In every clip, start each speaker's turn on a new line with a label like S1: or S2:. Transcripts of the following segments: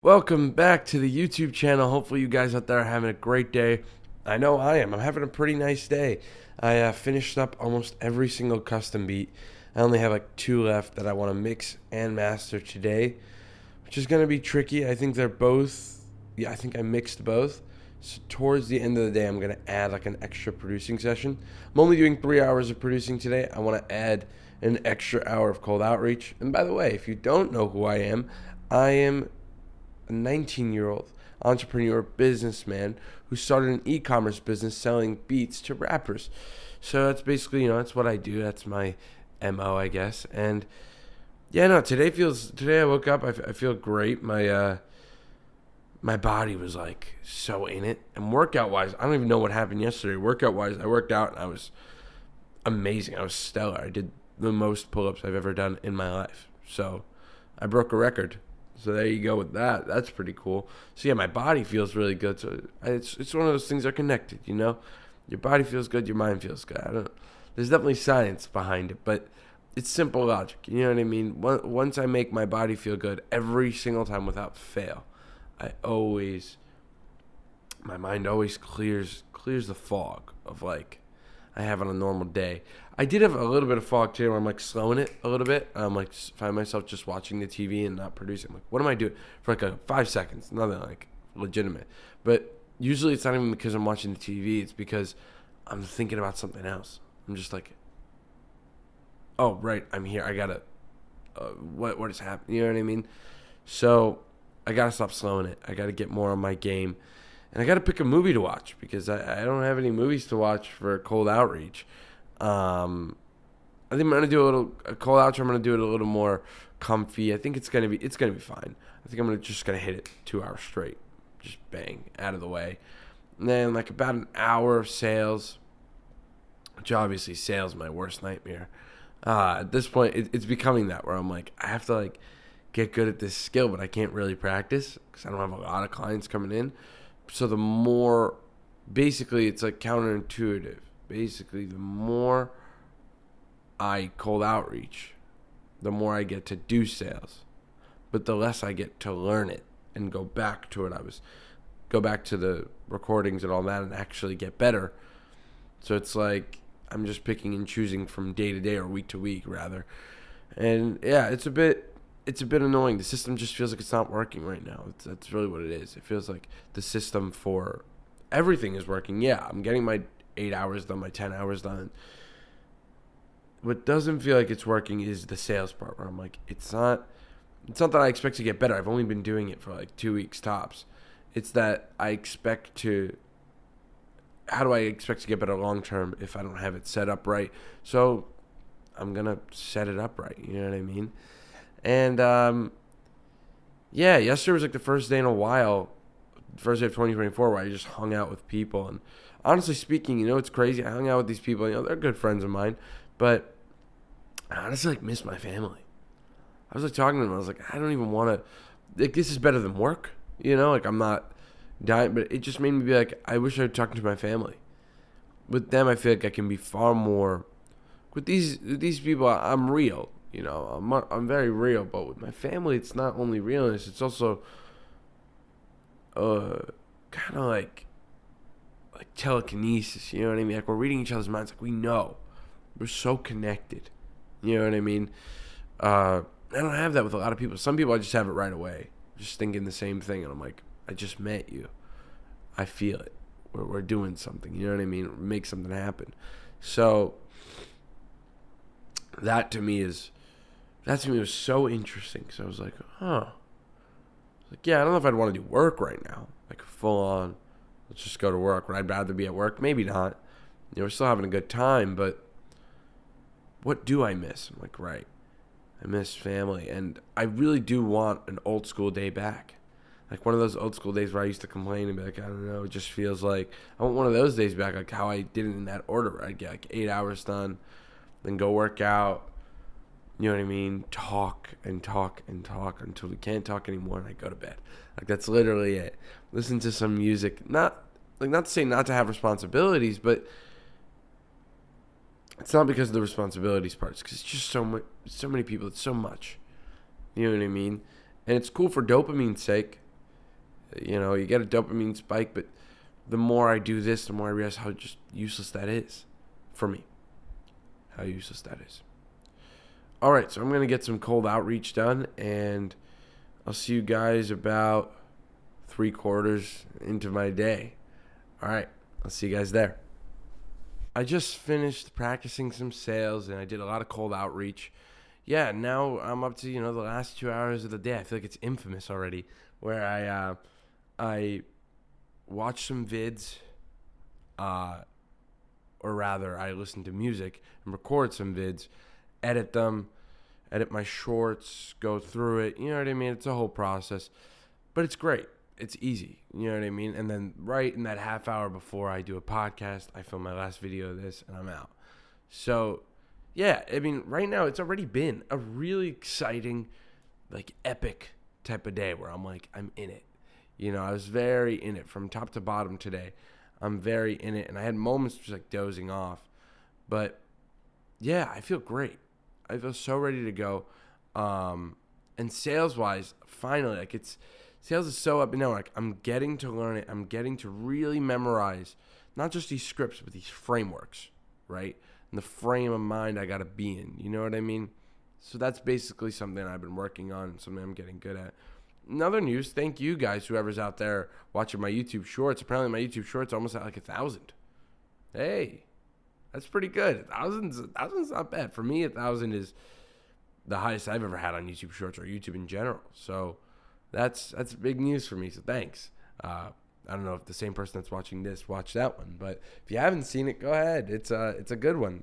S1: Welcome back to the YouTube channel. Hopefully, you guys out there are having a great day. I know I am. I'm having a pretty nice day. I finished up almost every single custom beat. I only have like two left that I want to mix and master today, which is going to be tricky. I think they're both, I think I mixed both. So, towards the end of the day, I'm going to add like an extra producing session. I'm only doing 3 hours of producing today. I want to add an extra hour of cold outreach. And by the way, if you don't know who I am a 19-year-old entrepreneur businessman who started an e-commerce business selling beats to rappers. So that's basically, that's what I do. That's my MO, I guess. And yeah, no, today I woke up, I feel great. My body was like so in it. And workout wise, I don't even know what happened yesterday. Workout wise, I worked out and I was amazing. I was stellar. I did the most pull-ups I've ever done in my life. So I broke a record. So there you go with that. That's pretty cool. So yeah, my body feels really good. So it's one of those things that are connected. Your body feels good, your mind feels good. I don't. There's definitely science behind it, but it's simple logic. You know what I mean? Once I make my body feel good every single time without fail, my mind always clears the fog of like I have on a normal day. I did have a little bit of fog today where I'm like slowing it a little bit. I'm like find myself just watching the TV and not producing. I'm like, what am I doing for like 5 seconds? Nothing like legitimate. But usually it's not even because I'm watching the TV. It's because I'm thinking about something else. I'm just like, oh right, I'm here. I gotta. What is happening? You know what I mean? So I gotta stop slowing it. I gotta get more on my game. And I got to pick a movie to watch because I don't have any movies to watch for cold outreach. I think I'm gonna do a cold outreach. I'm gonna do it a little more comfy. I think it's gonna be fine. I think I'm just gonna hit it 2 hours straight, just bang out of the way. And then like about an hour of sales, which obviously sales is my worst nightmare. At this point, it's becoming that where I'm like I have to like get good at this skill, but I can't really practice because I don't have a lot of clients coming in. So the more, basically, it's like counterintuitive. Basically, the more I cold outreach, the more I get to do sales, but the less I get to learn it and go back to it. Go back to the recordings and all that and actually get better. So it's like I'm just picking and choosing from day to day or week to week rather. And yeah, it's a bit annoying. The system just feels like it's not working right now. That's really what it is. It feels like the system for everything is working. Yeah, I'm getting my 8 hours done, my 10 hours done. What doesn't feel like it's working is the sales part where I'm like, it's not that I expect to get better. I've only been doing it for like 2 weeks tops. It's that how do I expect to get better long term if I don't have it set up right? So I'm going to set it up right. You know what I mean? And yeah, yesterday was like the first day in a while, first day of 2024, where I just hung out with people. And honestly speaking, it's crazy. I hung out with these people. They're good friends of mine, but I honestly like miss my family. I was like talking to them. I was like, I don't even want to. Like, this is better than work. Like I'm not dying, but it just made me be like, I wish I was talking to my family. With them, I feel like I can be far more. With these people, I'm real. I'm very real, but with my family, it's not only realness, it's also kind of like telekinesis. You know what I mean? Like we're reading each other's minds. Like we know, we're so connected. You know what I mean? I don't have that with a lot of people. Some people I just have it right away, just thinking the same thing, and I'm like, I just met you. I feel it. We're doing something. You know what I mean? Make something happen. So that to me was so interesting. So I was like, huh. Like, yeah, I don't know if I'd want to do work right now. Like, full on, let's just go to work. Would I rather be at work? Maybe not. We're still having a good time, but what do I miss? I'm like, right. I miss family. And I really do want an old school day back. Like, one of those old school days where I used to complain and be like, I don't know, it just feels like, I want one of those days back, like how I did it in that order, where I'd get like 8 hours done, then go work out, you know what I mean? Talk and talk and talk until we can't talk anymore, and I go to bed. Like that's literally it. Listen to some music. Not to say not to have responsibilities, but it's not because of the responsibilities parts. Because it's just so many people. It's so much. You know what I mean? And it's cool for dopamine's sake. You get a dopamine spike, but the more I do this, the more I realize how just useless that is for me. How useless that is. All right, so I'm going to get some cold outreach done, and I'll see you guys about 3/4 into my day. All right, I'll see you guys there. I just finished practicing some sales, and I did a lot of cold outreach. Yeah, now I'm up to, the last 2 hours of the day. I feel like it's infamous already, where I watch some vids, or rather, I listen to music and record some vids, edit them, edit my shorts, go through it. You know what I mean? It's a whole process, but it's great. It's easy. You know what I mean? And then right in that half hour before I do a podcast, I film my last video of this and I'm out. So, yeah, I mean, right now it's already been a really exciting, like epic type of day where I'm like, I'm in it. I was very in it from top to bottom today. I'm very in it. And I had moments just like dozing off. But yeah, I feel great. I feel so ready to go. And sales wise, finally, sales is so up and down. Like, I'm getting to learn it. I'm getting to really memorize not just these scripts, but these frameworks, right? And the frame of mind I got to be in. You know what I mean? So that's basically something I've been working on and something I'm getting good at. In other news, thank you guys, whoever's out there watching my YouTube Shorts. Apparently, my YouTube Shorts are almost at like 1,000. Hey, that's pretty good. 1,000's not bad. For me, 1,000 is the highest I've ever had on YouTube Shorts or YouTube in general. So that's big news for me. So thanks. I don't know if the same person that's watching this watched that one, but if you haven't seen it, go ahead. It's a good one.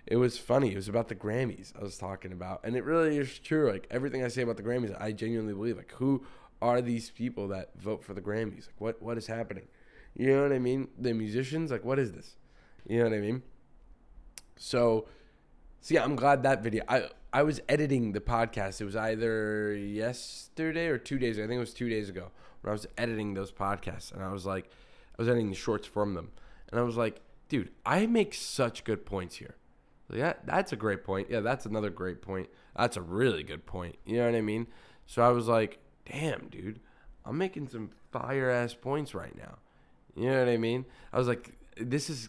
S1: It was funny. It was about the Grammys I was talking about, and it really is true. Like, everything I say about the Grammys, I genuinely believe. Like, who are these people that vote for the Grammys? Like, what is happening? You know what I mean? The musicians, like, what is this? You know what I mean? So yeah, I'm glad that video. I was editing the podcast. It was either yesterday or 2 days ago. I think it was 2 days ago when I was editing those podcasts, and I was editing the shorts from them, and I was like, dude, I make such good points here. Yeah, that's a great point. Yeah, that's another great point. That's a really good point. You know what I mean? So I was like, damn, dude, I'm making some fire-ass points right now. You know what I mean? I was like,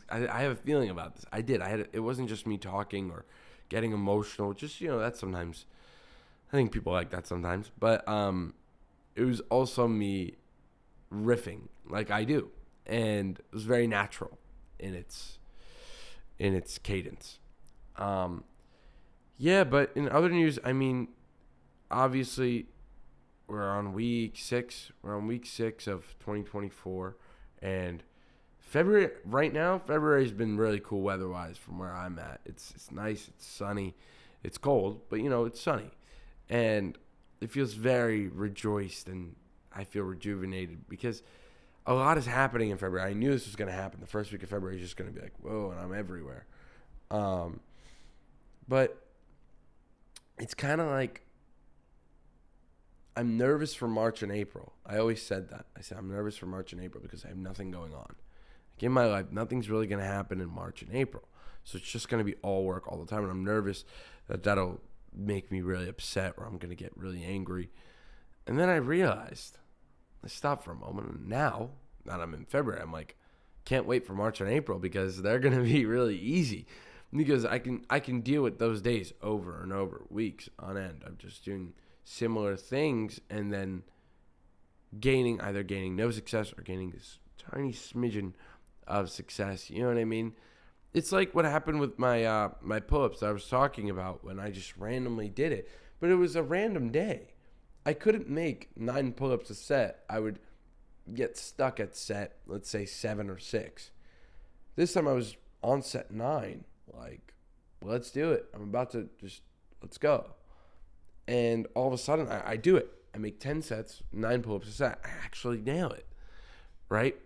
S1: I have a feeling about this. It wasn't just me talking or getting emotional. Just, that's sometimes, I think people like that sometimes. But it was also me riffing like I do. And it was very natural in its cadence. Yeah, but in other news, I mean, obviously, we're on week 6. We're on week 6 of 2024, and February's been really cool weather-wise from where I'm at. It's nice, it's sunny, it's cold, but it's sunny, and it feels very rejoiced, and I feel rejuvenated because a lot is happening in February. I knew this was going to happen. The first week of February is just going to be like, whoa, and I'm everywhere. But it's kind of like I'm nervous for March and April. I always said that. I said I'm nervous for March and April because I have nothing going on. Like, in my life, nothing's really going to happen in March and April. So it's just going to be all work all the time. And I'm nervous that that'll make me really upset or I'm going to get really angry. And then I realized, I stopped for a moment. And now that I'm in February, I'm like, can't wait for March and April because they're going to be really easy. Because I can deal with those days over and over, weeks on end. I'm just doing similar things and then either gaining no success or gaining this tiny smidgen of success. You know what I mean? It's like what happened with my my pull-ups that I was talking about when I just randomly did it. But it was a random day. I couldn't make 9 pull-ups a set. I would get stuck at set, let's say 7 or 6. This time I was on set 9. Like, let's do it. I'm about to let's go. And all of a sudden, I do it. I make 10 sets, 9 pull-ups a set. I actually nail it, right?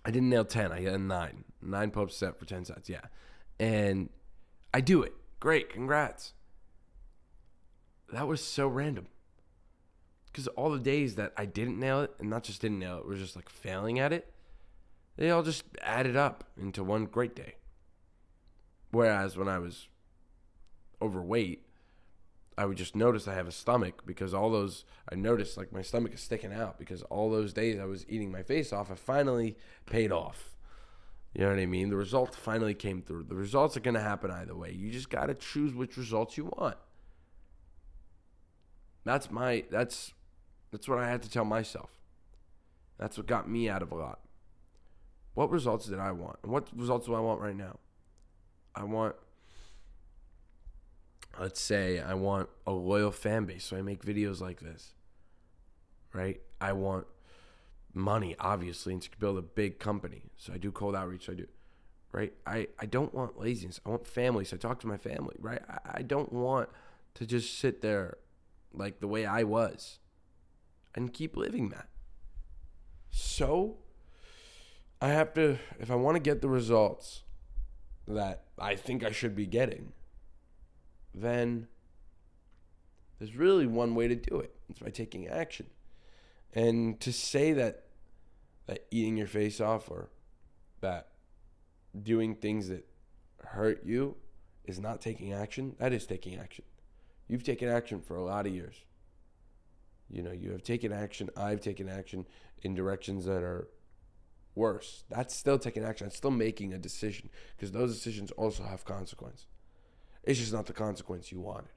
S1: I didn't nail 10. I got a 9. 9 pull-ups a set for 10 sets, yeah. And I do it. Great, congrats. That was so random. Because all the days that I didn't nail it, and not just didn't nail it, was just like failing at it, they all just added up into one great day. Whereas when I was overweight I would just notice I have a stomach because I noticed like my stomach is sticking out because all those days I was eating my face off, I finally paid off. You know what I mean? The results finally came through. The results are going to happen either way. You just got to choose which results you want. That's what I had to tell myself. That's what got me out of a lot. What results did I want? And what results do I want right now? Let's say I want a loyal fan base, so I make videos like this, right? I want money, obviously, and to build a big company, so I do cold outreach, right? I don't want laziness. I want family, so I talk to my family, right? I don't want to just sit there like the way I was and keep living that. So I have to, if I want to get the results that I think I should be getting, then there's really one way to do it. It's by taking action. And to say that eating your face off or that doing things that hurt you is not taking action, that is taking action. You've taken action for a lot of years. You have taken action. I've taken action in directions that are worse. That's still taking action. That's still making a decision because those decisions also have consequence. It's just not the consequence you wanted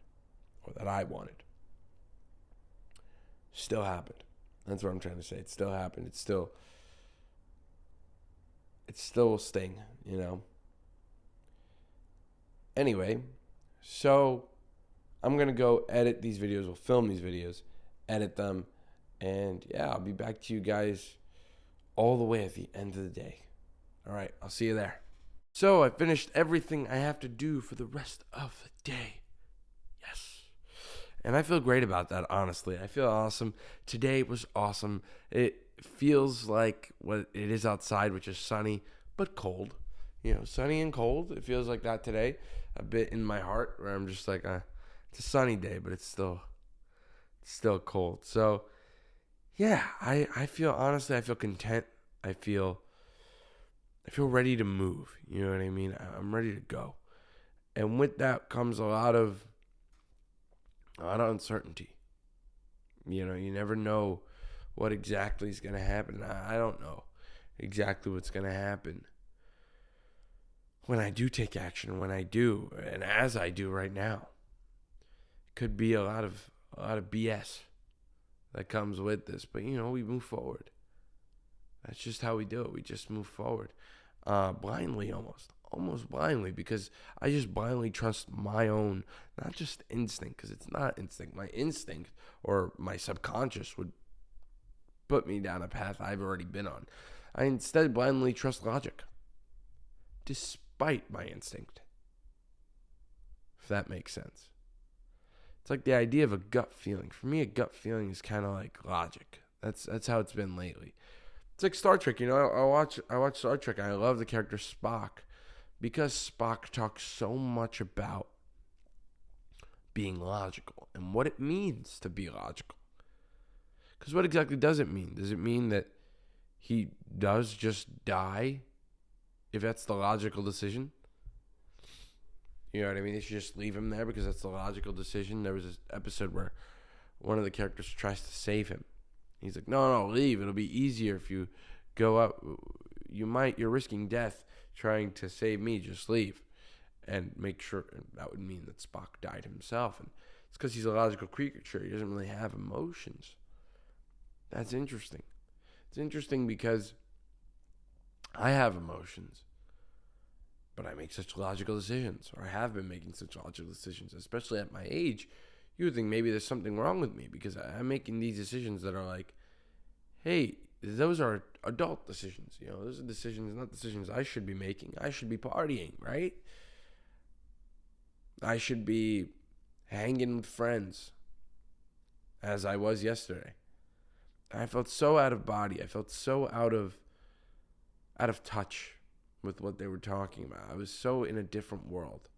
S1: or that I wanted. Still happened. That's what I'm trying to say. It still happened. It still will sting, Anyway, so I'm going to go edit these videos. We'll film these videos, edit them, and yeah, I'll be back to you guys all the way at the end of the day. All right, I'll see you there. So I finished everything I have to do for the rest of the day. Yes. And I feel great about that, honestly. I feel awesome. Today was awesome. It feels like what it is outside, which is sunny, but cold. Sunny and cold. It feels like that today. A bit in my heart where I'm just like, it's a sunny day, but it's still cold. So, yeah, I feel, honestly, I feel content. I feel ready to move. You know what I mean? I'm ready to go. And with that comes a lot of uncertainty. You never know what exactly is going to happen. I don't know exactly what's going to happen when I do take action, when I do, and as I do right now. It could be a lot of BS that comes with this, but we move forward. That's just how we do it. We just move forward, blindly, almost blindly, because I just blindly trust my own, not just instinct, because it's not instinct. My instinct or my subconscious would put me down a path I've already been on. I instead blindly trust logic, despite my instinct, if that makes sense. It's like the idea of a gut feeling. For me, a gut feeling is kind of like logic. That's how it's been lately. It's like Star Trek, I watch Star Trek and I love the character Spock because Spock talks so much about being logical and what it means to be logical. Because what exactly does it mean? Does it mean that he does just die if that's the logical decision? You know what I mean? They should just leave him there because that's the logical decision. There was this episode where one of the characters tries to save him. He's like, no, leave. It'll be easier if you go up. You're risking death trying to save me. Just leave. And make sure, and that would mean that Spock died himself. And it's because he's a logical creature. He doesn't really have emotions. That's interesting. It's interesting because I have emotions, but I make such logical decisions, or I have been making such logical decisions, especially at my age. You would think maybe there's something wrong with me because I'm making these decisions that are like, hey, those are adult decisions. Those are decisions, not decisions I should be making. I should be partying, right? I should be hanging with friends as I was yesterday. I felt so out of body. I felt so out of touch with what they were talking about. I was so in a different world.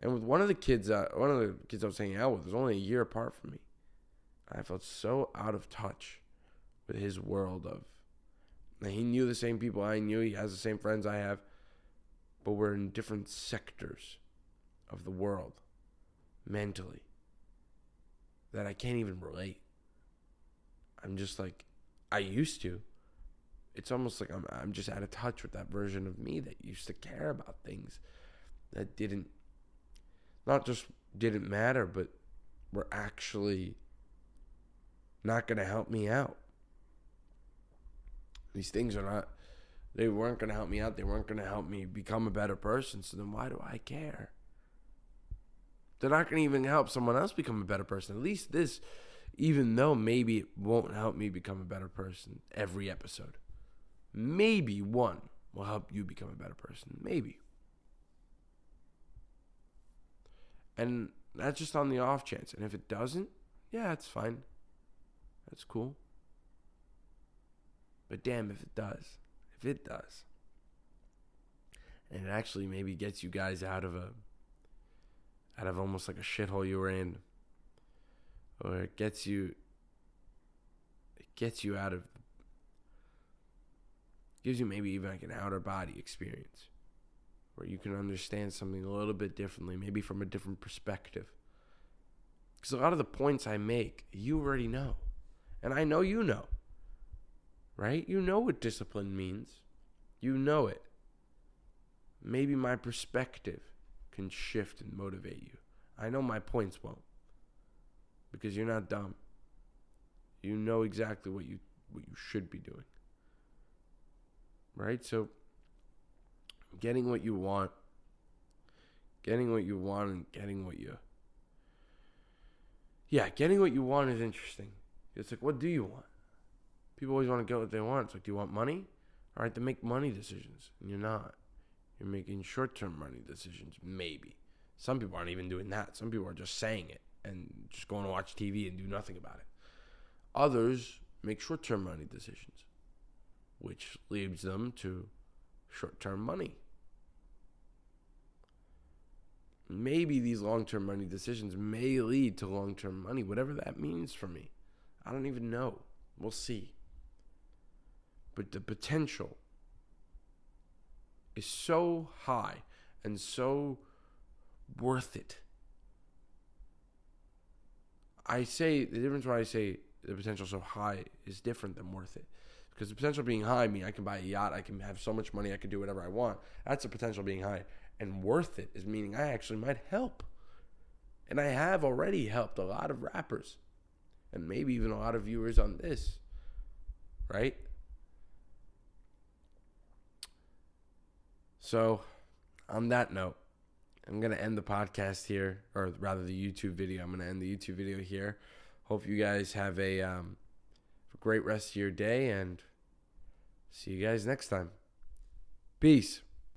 S1: And with one of the kids I was hanging out with was only a year apart from me. I felt so out of touch with his world he knew the same people I knew. He has the same friends I have. But we're in different sectors of the world mentally. that I can't even relate. I'm just like, I used to. It's almost like I'm just out of touch with that version of me that used to care about things that not just didn't matter, but were actually not going to help me out. These things they weren't going to help me out. They weren't going to help me become a better person. So then why do I care? They're not going to even help someone else become a better person. At least this, even though maybe it won't help me become a better person every episode. Maybe one will help you become a better person. Maybe. And that's just on the off chance. And if it doesn't, yeah, it's fine. That's cool. But damn, if it does. If it does. And it actually maybe gets you guys out of almost like a shithole you were in. Or it gets you out of, gives you maybe even like an outer body experience where you can understand something a little bit differently, maybe from a different perspective. Because a lot of the points I make, you already know. And I know you know. Right? You know what discipline means. You know it. Maybe my perspective can shift and motivate you. I know my points won't. Because you're not dumb. You know exactly what you should be doing. Right? So getting what you want and getting what you want is interesting. It's like, what do you want? People always want to get what they want. It's like, do you want money? All right, then make money decisions. And you're not. You're making short-term money decisions, maybe. Some people aren't even doing that. Some people are just saying it and just going to watch TV and do nothing about it. Others make short-term money decisions, which leads them to short-term money. Maybe these long-term money decisions may lead to long-term money, whatever that means for me. I don't even know. We'll see. But the potential is so high and so worth it. I say, the difference why I say the potential so high is different than worth it. Because the potential being high, I mean, I can buy a yacht, I can have so much money, I can do whatever I want. That's the potential being high. And worth it is meaning I actually might help. And I have already helped a lot of rappers. And maybe even a lot of viewers on this. Right? So, on that note, I'm going to end the podcast here, or rather the YouTube video. I'm going to end the YouTube video here. Hope you guys have a great rest of your day, and see you guys next time. Peace.